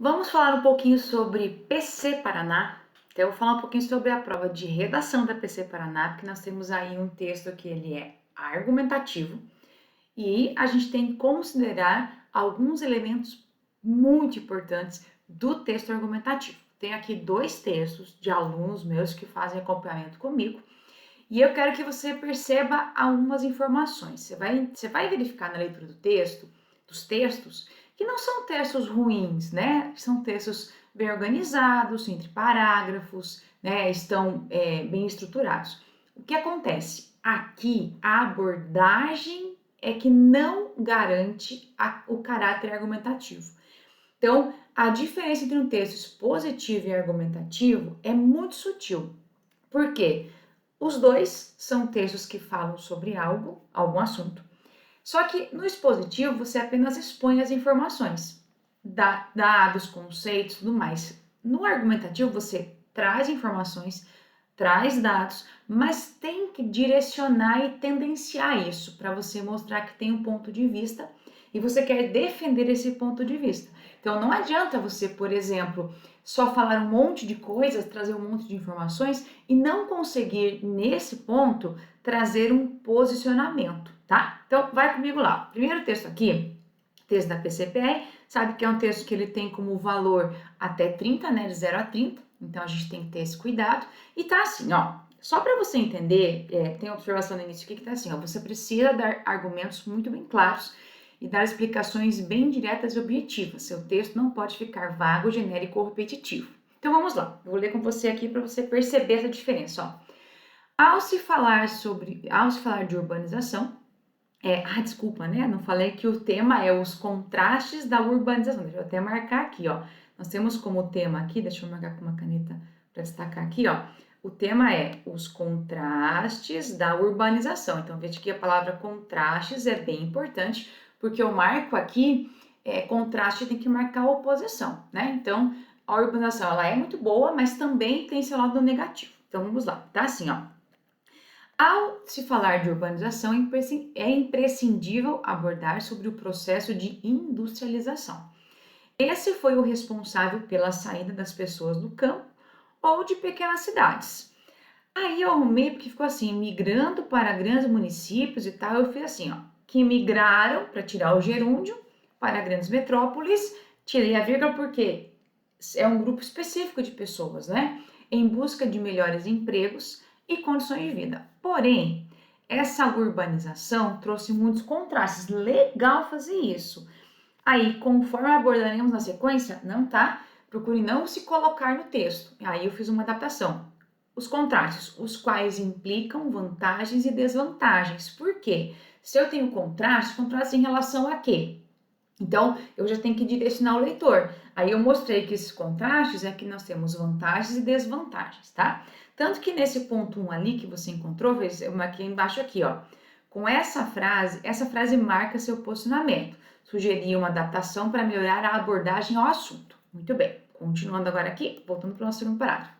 Vamos falar um pouquinho sobre PC Paraná. Então, eu vou falar um pouquinho sobre a prova de redação da PC Paraná, porque nós temos aí um texto que ele é argumentativo e a gente tem que considerar alguns elementos muito importantes do texto argumentativo. Tem aqui dois textos de alunos meus que fazem acompanhamento comigo e eu quero que você perceba algumas informações. Você vai verificar na leitura dos textos, que não são textos ruins, né? São textos bem organizados, entre parágrafos, né? Estão bem estruturados. O que acontece? Aqui, a abordagem é que não garante o caráter argumentativo. Então, a diferença entre um texto expositivo e argumentativo é muito sutil. Por quê? Os dois são textos que falam sobre algum assunto. Só que no expositivo você apenas expõe as informações, dados, conceitos, tudo mais. No argumentativo você traz informações, traz dados, mas tem que direcionar e tendenciar isso para você mostrar que tem um ponto de vista e você quer defender esse ponto de vista. Então não adianta você, por exemplo, só falar um monte de coisas, trazer um monte de informações e não conseguir nesse ponto trazer um posicionamento, tá? Então vai comigo lá. Primeiro texto aqui, texto da PCPR, sabe que é um texto que ele tem como valor até 30, né, de 0 a 30. Então a gente tem que ter esse cuidado. E tá assim, ó, só para você entender, tem a observação no início aqui que tá assim, ó, você precisa dar argumentos muito bem claros e dar explicações bem diretas e objetivas. Seu texto não pode ficar vago, genérico ou repetitivo. Então vamos lá, eu vou ler com você aqui para você perceber essa diferença, ó. Ao se falar de urbanização, desculpa, né? Não falei que o tema é os contrastes da urbanização. Deixa eu até marcar aqui, ó. Nós temos como tema aqui, deixa eu marcar com uma caneta para destacar aqui, ó. O tema é os contrastes da urbanização. Então, veja que a palavra contrastes é bem importante, porque eu marco aqui, contraste tem que marcar oposição, né? Então, a urbanização, ela é muito boa, mas também tem seu lado negativo. Então, vamos lá. Tá assim, ó. Ao se falar de urbanização, é imprescindível abordar sobre o processo de industrialização. Esse foi o responsável pela saída das pessoas do campo ou de pequenas cidades. Aí eu arrumei porque ficou assim, migrando para grandes municípios e tal, eu fiz assim, ó, que migraram para tirar o gerúndio para grandes metrópoles, tirei a vírgula porque é um grupo específico de pessoas, né? Em busca de melhores empregos e condições de vida. Porém, essa urbanização trouxe muitos contrastes. Legal fazer isso. Aí, conforme abordaremos na sequência, não tá? Procure não se colocar no texto. Aí eu fiz uma adaptação. Os contrastes, os quais implicam vantagens e desvantagens. Por quê? Se eu tenho contraste em relação a quê? Então, eu já tenho que direcionar o leitor. Aí eu mostrei que esses contrastes é que nós temos vantagens e desvantagens, tá? Tanto que nesse ponto 1 ali que você encontrou, eu marquei embaixo aqui, ó. Com essa frase marca seu posicionamento. Sugerir uma adaptação para melhorar a abordagem ao assunto. Muito bem. Continuando agora aqui, voltando para o nosso segundo parágrafo.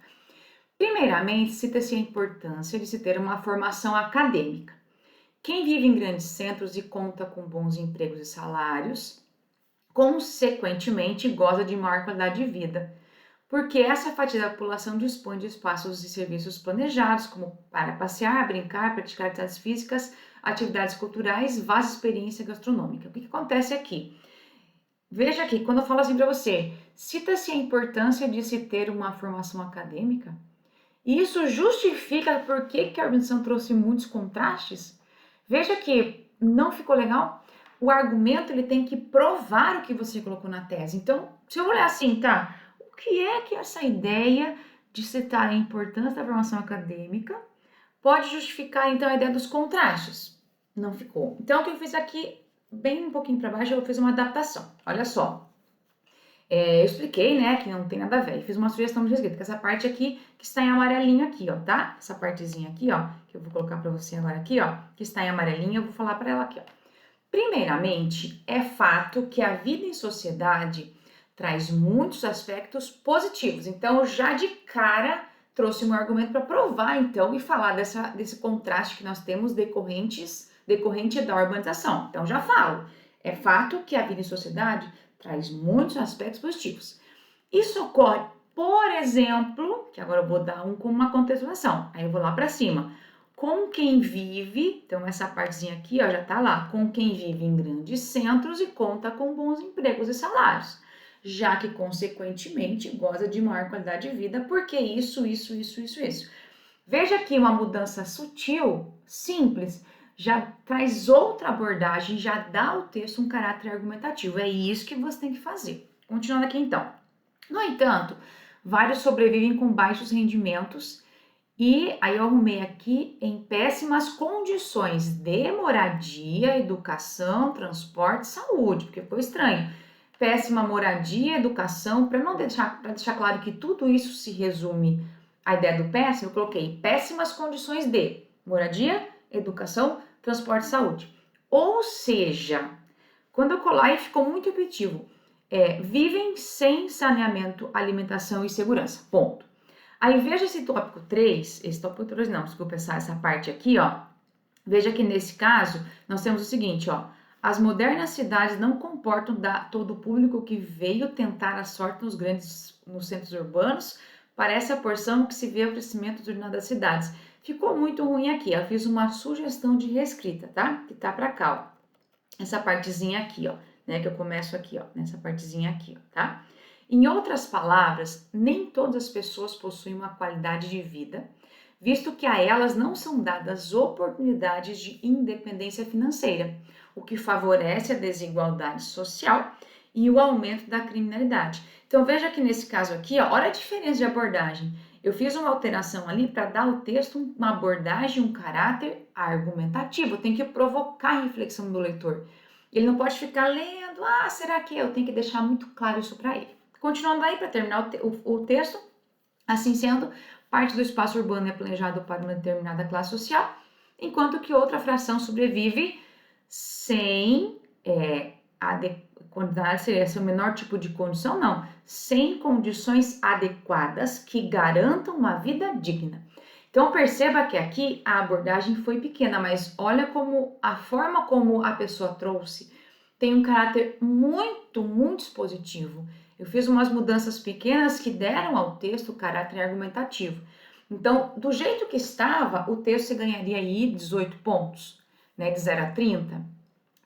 Primeiramente, cita-se a importância de se ter uma formação acadêmica. Quem vive em grandes centros e conta com bons empregos e salários, consequentemente goza de maior qualidade de vida, porque essa fatia da população dispõe de espaços e serviços planejados, como para passear, brincar, praticar atividades físicas, atividades culturais, vasta experiência gastronômica. O que acontece aqui? Veja aqui, quando eu falo assim para você, cita-se a importância de se ter uma formação acadêmica, e isso justifica por que a organização trouxe muitos contrastes? Veja que não ficou legal? O argumento ele tem que provar o que você colocou na tese. Então, se eu olhar assim, tá? O que é que essa ideia de citar a importância da formação acadêmica pode justificar, então, a ideia dos contrastes? Não ficou. Então, o que eu fiz aqui, bem um pouquinho para baixo, eu fiz uma adaptação. Olha só. Eu expliquei, né, que não tem nada a ver. Fiz uma sugestão de escrita, que essa parte aqui, que está em amarelinho aqui, ó, tá? Essa partezinha aqui, ó, que eu vou colocar para você agora aqui, ó, que está em amarelinho, eu vou falar para ela aqui, ó. Primeiramente, é fato que a vida em sociedade traz muitos aspectos positivos. Então, já de cara, trouxe um argumento para provar, então, e falar desse contraste que nós temos decorrente da urbanização. Então, já falo. É fato que a vida em sociedade traz muitos aspectos positivos. Isso ocorre, por exemplo, que agora eu vou dar como uma contextualização, aí eu vou lá para cima. Com quem vive, então essa partezinha aqui, ó, já tá lá, com quem vive em grandes centros e conta com bons empregos e salários, já que consequentemente goza de maior qualidade de vida, porque isso. Veja aqui uma mudança sutil, simples, já traz outra abordagem, já dá ao texto um caráter argumentativo. É isso que você tem que fazer. Continuando aqui então. No entanto, vários sobrevivem com baixos rendimentos e aí eu arrumei aqui em péssimas condições de moradia, educação, transporte, saúde, porque ficou estranho. Péssima moradia, educação, para deixar claro que tudo isso se resume à ideia do péssimo, eu coloquei péssimas condições de moradia, educação, transporte e saúde. Ou seja, quando eu colar, aí ficou muito repetitivo. Vivem sem saneamento, alimentação e segurança. Ponto. Aí veja esse tópico 3, desculpa, essa parte aqui, ó. Veja que nesse caso, nós temos o seguinte, ó. As modernas cidades não comportam todo o público que veio tentar a sorte nos centros urbanos. Parece a porção que se vê o crescimento das cidades. Ficou muito ruim aqui, eu fiz uma sugestão de reescrita, tá? Que tá pra cá, ó. Essa partezinha aqui, ó, né? Que eu começo aqui, ó, nessa partezinha aqui, ó, tá? Em outras palavras, nem todas as pessoas possuem uma qualidade de vida, visto que a elas não são dadas oportunidades de independência financeira, o que favorece a desigualdade social e o aumento da criminalidade. Então veja que nesse caso aqui, ó, olha a diferença de abordagem. Eu fiz uma alteração ali para dar ao texto uma abordagem, um caráter argumentativo. Tem que provocar a reflexão do leitor. Ele não pode ficar lendo, será que eu tenho que deixar muito claro isso para ele. Continuando aí, para terminar o texto, assim sendo, parte do espaço urbano é planejado para uma determinada classe social, enquanto que outra fração sobrevive sem quantidade seria esse o menor tipo de condição, não, sem condições adequadas que garantam uma vida digna. Então perceba que aqui a abordagem foi pequena, mas olha como a forma como a pessoa trouxe tem um caráter muito expositivo. Eu fiz umas mudanças pequenas que deram ao texto caráter argumentativo. Então, do jeito que estava, o texto ganharia aí 18 pontos, né, de 0 a 30,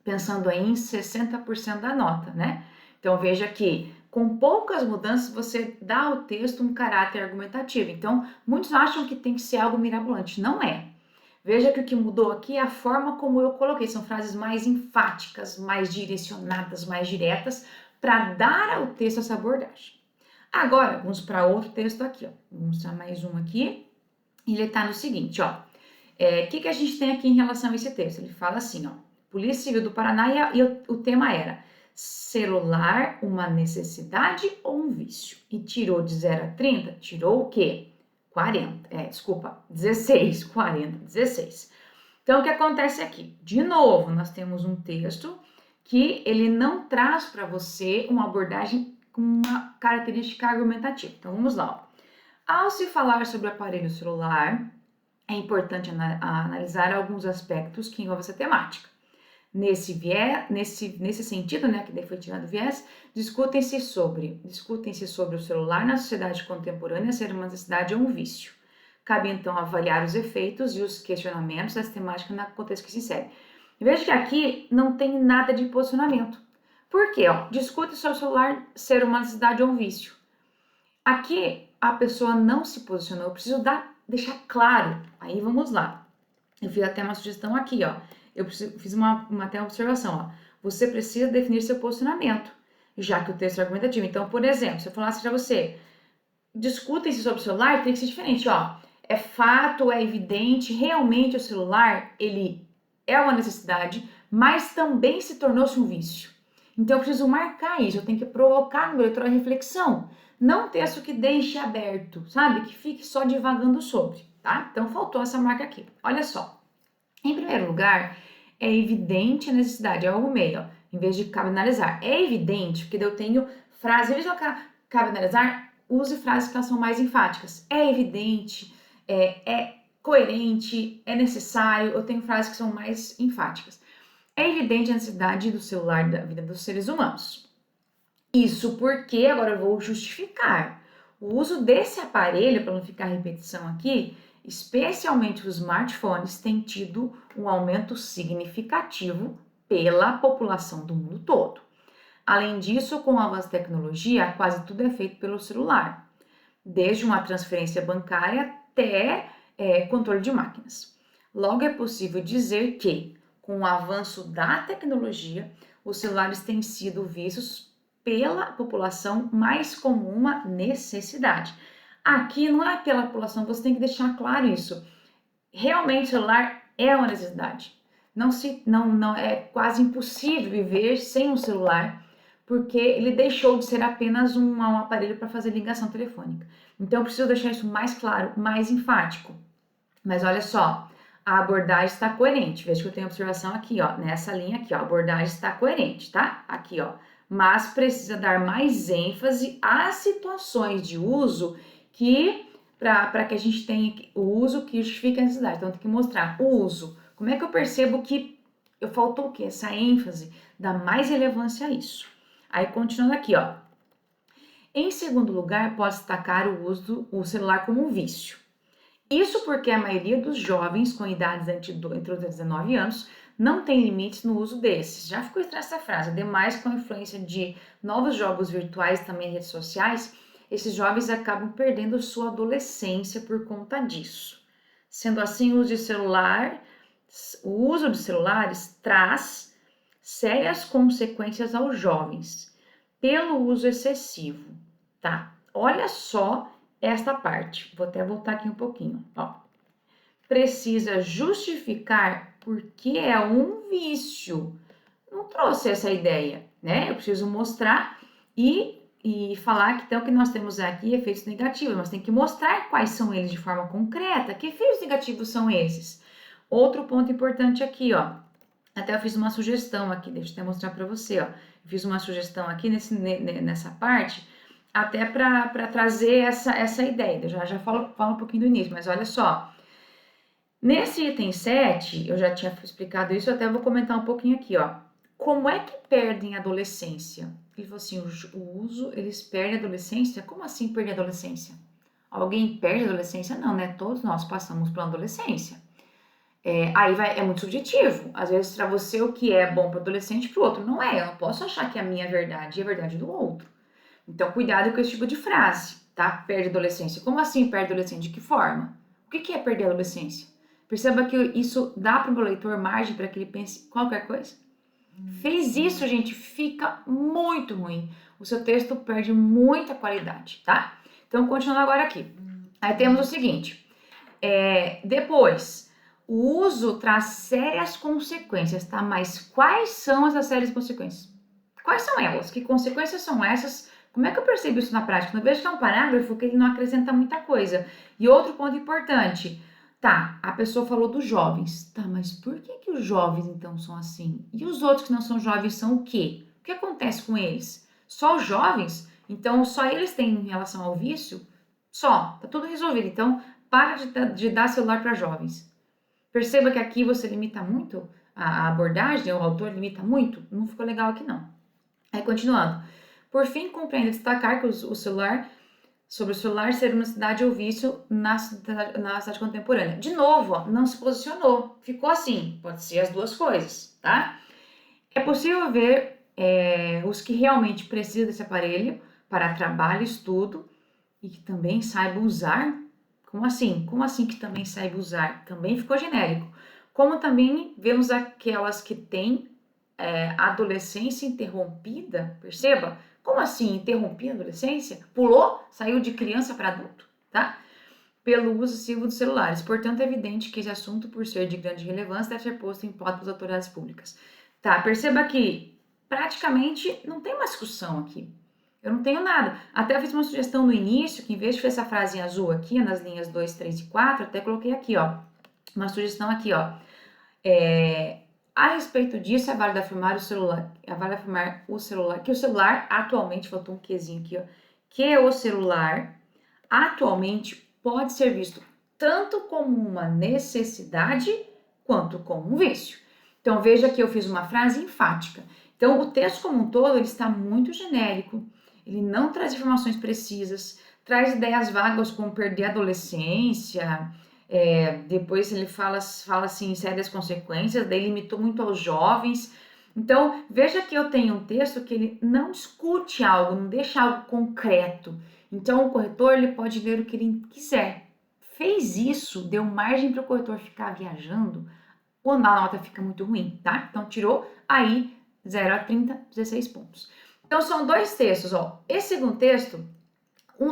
pensando aí em 60% da nota, né? Então, veja que com poucas mudanças você dá ao texto um caráter argumentativo. Então, muitos acham que tem que ser algo mirabolante. Não é. Veja que o que mudou aqui é a forma como eu coloquei. São frases mais enfáticas, mais direcionadas, mais diretas, para dar ao texto essa abordagem. Agora, vamos para outro texto aqui, ó. Vou mostrar mais um aqui. Ele está no seguinte, ó. O que a gente tem aqui em relação a esse texto? Ele fala assim, ó. Polícia Civil do Paraná e o tema era celular, uma necessidade ou um vício? E tirou de 0 a 30, tirou o quê? 16, 40, 16. Então, o que acontece aqui? De novo, nós temos um texto que ele não traz para você uma abordagem com uma característica argumentativa. Então, vamos lá. Ó. Ao se falar sobre o aparelho celular, é importante analisar alguns aspectos que envolvem essa temática. Nesse sentido, né, que daí foi tirado o viés, discutem-se sobre o celular na sociedade contemporânea ser uma necessidade ou um vício. Cabe então avaliar os efeitos e os questionamentos dessa temática no contexto que se insere. Veja que aqui não tem nada de posicionamento. Por quê? Discute sobre o celular ser uma necessidade ou um vício. Aqui a pessoa não se posicionou, eu preciso deixar claro. Aí vamos lá. Eu fiz até uma sugestão aqui, ó. Eu fiz até uma observação, ó. Você precisa definir seu posicionamento, já que o texto é argumentativo. Então, por exemplo, se eu falasse para você, discutem-se sobre o celular, tem que ser diferente, ó. É fato, é evidente, realmente o celular, ele é uma necessidade, mas também se tornou-se um vício. Então, eu preciso marcar isso, eu tenho que provocar no meu leitor a reflexão. Não um texto que deixe aberto, sabe? Que fique só divagando sobre, tá? Então, faltou essa marca aqui. Olha só. Em primeiro lugar, é evidente a necessidade, eu arrumei, ó, em vez de cabe analisar. É evidente, porque eu tenho frases, em vez de cabe analisar, use frases que elas são mais enfáticas. É evidente, é coerente, é necessário, eu tenho frases que são mais enfáticas. É evidente a necessidade do celular da vida dos seres humanos. Isso porque, agora eu vou justificar, o uso desse aparelho, para não ficar repetição aqui, especialmente os smartphones, tem tido um aumento significativo pela população do mundo todo. Além disso, com o avanço da tecnologia, quase tudo é feito pelo celular, desde uma transferência bancária até controle de máquinas. Logo, é possível dizer que, com o avanço da tecnologia, os celulares têm sido vistos pela população mais como uma necessidade. Aqui não é pela população, você tem que deixar claro isso. Realmente, o celular é uma necessidade. Não é quase impossível viver sem um celular, porque ele deixou de ser apenas um aparelho para fazer ligação telefônica. Então, eu preciso deixar isso mais claro, mais enfático. Mas olha só, a abordagem está coerente. Veja que eu tenho observação aqui, ó, nessa linha aqui, ó, a abordagem está coerente, tá? Aqui, ó. Mas precisa dar mais ênfase às situações de uso que, para que a gente tenha o uso que justifica a necessidade. Então, tem que mostrar o uso. Como é que eu percebo que faltou o quê? Essa ênfase, dá mais relevância a isso. Aí, continuando aqui, ó. Em segundo lugar, pode destacar o uso do celular como um vício. Isso porque a maioria dos jovens com idades entre os 19 anos não tem limites no uso desses. Já ficou estranha essa frase. Ademais, com a influência de novos jogos virtuais e também redes sociais, esses jovens acabam perdendo sua adolescência por conta disso. Sendo assim, o uso de celulares traz sérias consequências aos jovens pelo uso excessivo, tá? Olha só esta parte, vou até voltar aqui um pouquinho, ó. Precisa justificar porque é um vício. Não trouxe essa ideia, né? Eu preciso mostrar e falar que então que nós temos aqui efeitos negativos, mas tem que mostrar quais são eles de forma concreta. Que efeitos negativos são esses? Outro ponto importante aqui, ó. Até eu fiz uma sugestão aqui, deixa eu até mostrar para você, ó. Eu fiz uma sugestão aqui nessa parte, até para trazer essa ideia. Eu já falo um pouquinho do início, mas olha só. Nesse item 7, eu já tinha explicado isso, eu até vou comentar um pouquinho aqui, ó. Como é que perdem a adolescência? Ele falou assim, o uso, eles perdem a adolescência? Como assim perder a adolescência? Alguém perde a adolescência? Não, né? Todos nós passamos pela adolescência. É muito subjetivo. Às vezes, para você, o que é bom para o adolescente, para o outro não é. Eu não posso achar que a minha verdade é a verdade do outro. Então, cuidado com esse tipo de frase, tá? Perde a adolescência. Como assim perde a adolescência? De que forma? O que é perder a adolescência? Perceba que isso dá para o meu leitor margem para que ele pense qualquer coisa. Fez isso, gente, fica muito ruim. O seu texto perde muita qualidade, tá? Então, continuando agora aqui. Aí temos o seguinte. Depois, o uso traz sérias consequências, tá? Mas quais são essas sérias consequências? Quais são elas? Que consequências são essas? Como é que eu percebo isso na prática? Eu vejo que é um parágrafo que ele não acrescenta muita coisa. E outro ponto importante. Tá, a pessoa falou dos jovens. Tá, mas por que os jovens então são assim? E os outros que não são jovens são o quê? O que acontece com eles? Só os jovens? Então só eles têm em relação ao vício? Só, tá tudo resolvido. Então para de dar celular para jovens. Perceba que aqui você limita muito a abordagem, o autor limita muito. Não ficou legal aqui não. Aí continuando. Por fim, compreendo destacar que sobre o celular ser uma necessidade ou vício na sociedade contemporânea. De novo, ó, não se posicionou, ficou assim, pode ser as duas coisas, tá? É possível ver os que realmente precisam desse aparelho para trabalho e estudo e que também saibam usar. Como assim? Como assim que também saiba usar? Também ficou genérico. Como também vemos aquelas que têm adolescência interrompida, perceba? Como assim interromper a adolescência? Pulou, saiu de criança para adulto, tá? Pelo uso excessivo dos celulares. Portanto, é evidente que esse assunto, por ser de grande relevância, deve ser posto em pauta pelas autoridades públicas. Tá, perceba que praticamente não tem uma discussão aqui. Eu não tenho nada. Até eu fiz uma sugestão no início, que em vez de fazer essa frase em azul aqui, nas linhas 2, 3 e 4, até coloquei aqui, ó. Uma sugestão aqui, ó. A respeito disso, é válido afirmar que o celular atualmente, faltou um quezinho aqui, ó, que o celular atualmente pode ser visto tanto como uma necessidade quanto como um vício. Então, veja que eu fiz uma frase enfática. Então, o texto como um todo, ele está muito genérico, ele não traz informações precisas, traz ideias vagas como perder a adolescência, depois ele fala assim, sérias consequências, daí limitou muito aos jovens. Então, veja que eu tenho um texto que ele não discute algo, não deixa algo concreto. Então, o corretor ele pode ler o que ele quiser. Fez isso, deu margem para o corretor ficar viajando, quando a nota fica muito ruim, tá? Então, tirou aí 0 a 30, 16 pontos. Então, são dois textos, ó. Esse segundo texto,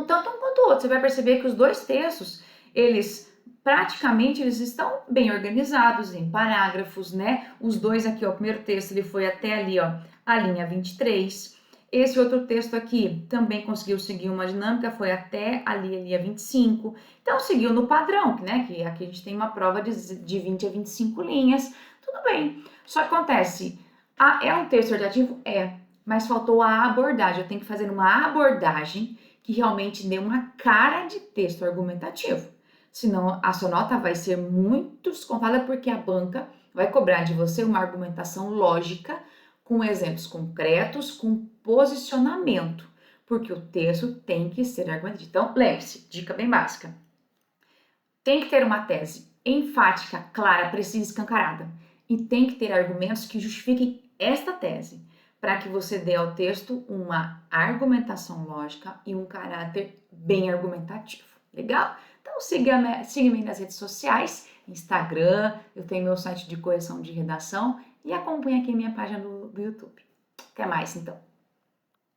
tanto um quanto o outro, você vai perceber que os dois textos, eles praticamente eles estão bem organizados em parágrafos, né? Os dois aqui, ó, o primeiro texto ele foi até ali, ó, a linha 23. Esse outro texto aqui também conseguiu seguir uma dinâmica, foi até ali a linha 25. Então, seguiu no padrão, né? Que aqui a gente tem uma prova de 20 a 25 linhas. Tudo bem. Só que acontece, é um texto ortativo? Mas faltou a abordagem. Eu tenho que fazer uma abordagem que realmente dê uma cara de texto argumentativo. Senão a sua nota vai ser muito descontada porque a banca vai cobrar de você uma argumentação lógica com exemplos concretos, com posicionamento, porque o texto tem que ser argumentativo. Então, lembre-se, dica bem básica. Tem que ter uma tese enfática, clara, precisa, escancarada. E tem que ter argumentos que justifiquem esta tese, para que você dê ao texto uma argumentação lógica e um caráter bem argumentativo. Legal? Então siga-me nas redes sociais, Instagram, eu tenho meu site de correção de redação e acompanhe aqui minha página do YouTube. Até mais então.